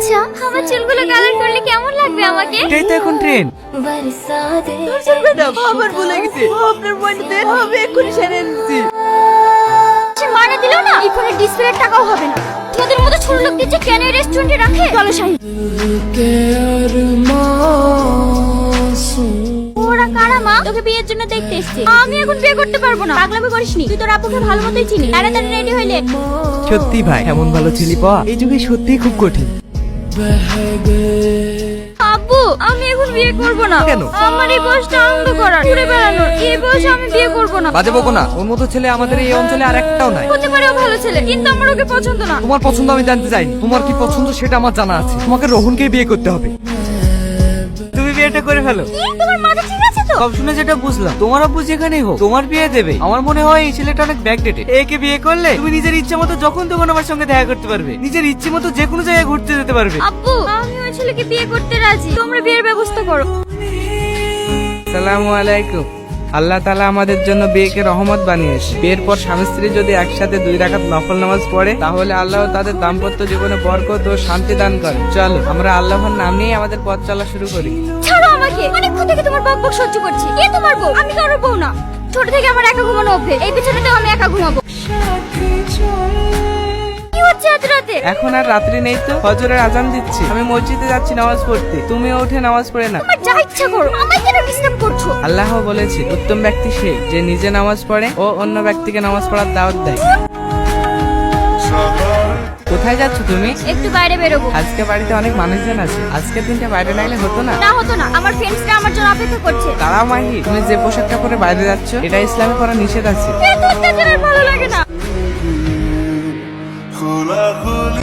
আচ্ছা, আমার চুলগুলো কালার করলে কেমন লাগবে আমাকে? এটাই তো এখন ট্রেন্ড। ম্যাডাম আমার ভুলে গেছে, আপনার মনেতে আমি এক্ষুনি সেরে এনেছি। সে মানা দিলেও না এই ফোনের ডিসপ্লের টাকাও হবে না। তোদের মতো ছোট লোক দিচ্ছে কেন এই রেস্টুরেন্টে রাখে? চলো শাহিন। ওরা কারা মা? তোকে বিয়ের জন্য দেখতে এসেছে। আমি এখন বিয়ে করতে পারবো না। পাগলামি করিসনি, তুই তোর আপুকে ভালো মতোই চিনি। তাড়াতাড়ি রেডি হইলে। সত্যি ভাই, এমন ভালো ছেলে পাওয়া এই যুগে সত্যিই খুব কঠিন। আব্বু, আমি এখন বিয়ে করব না। কেন? আমার এই বয়সটা আনন্দ করার, ঘুরে বেড়ানোর। এই বয়সে আমি বিয়ে করব না। বাজে বকো না, ওর মতো ছেলে আমাদের এই অঞ্চলে আর একটাও নাই। হতে পারে ও ভালো ছেলে, কিন্তু আমার ওকে পছন্দ না। তোমার পছন্দ আমি জানতে চাইনি, তোমার কি পছন্দ সেটা আমার জানা আছে। তোমাকে রোহনকেই বিয়ে করতে হবে। তুমি বিয়েটা করে ফেলো। কি? তোমার মাথা ঠিক আছে তো? সব শুনে যেটা বুঝলাম, তোমার আব্বু যেখানেই হোক তোমার বিয়ে দেবে। আমার মনে হয় এই ছেলেটা অনেক ব্যাকডেটেড। একে বিয়ে করলে তুমি নিজের ইচ্ছে মতো যখন তখন আমার সঙ্গে দেখা করতে পারবে, নিজের ইচ্ছে মতো যে কোনো জায়গায় ঘুরতে যেতে পারবে। আব্বু, আমি ওই ছেলেকে বিয়ে করতে রাজি। তোমরা বিয়ের ব্যবস্থা করো। আসসালামু আলাইকুম। আল্লাহ তাআলা আমাদের জন্য বিয়েকে রহমত বানিয়েছে। বিয়ের পর স্বামী স্ত্রী যদি একসাথে 2 রাকাত নফল নামাজ পড়ে তাহলে আল্লাহ তাদের দাম্পত্য জীবনে বরকত ও শান্তি দান করে। চলো আমরা আল্লাহর নাম নিয়ে আমাদের পথ চলা শুরু করি। ছাড়ো আমাকে। অনেকক্ষণ থেকে তোমার বকবক সহ্য করছি। কে তোমার বউ? আমি কারোর বউ না। ছোট থেকে আমার একা ঘুমানো অভ্যেস। এই বিছানাতেও আমি একা ঘুমাবো। কি হচ্ছে এত রাতে? এখন আর রাত্রি নেই তো, ফজরের আজান দিচ্ছি। আমি মসজিদে যাচ্ছি নামাজ পড়তে, তুমিও উঠে নামাজ পড়ে না। তোমার যা ইচ্ছা করো, আমায় কেন ডিস্টার্ব করছো? আল্লাহ বলেছে উত্তম ব্যক্তি সে যে নিজে নামাজ পড়ে ও অন্য ব্যক্তিকে নামাজ পড়ার দাওয়াত দেয়। কোথায় যাচ্ছ তুমি? একটু বাইরে বেরোবো। আজকে বাড়িতে অনেক মানুষজন আছে, আজকের দিনটা বাইরে না গেলে হতো না? না হতো না, আমার ফ্রেন্ডসরা আমার জন্য অপেক্ষা করছে। তারা মাহি, তুমি যে পোশাকটা পরে বাইরে যাচ্ছ এটা ইসলামে করা নিষেধ আছে। এত অত্যাচার আর ভালো লাগে না।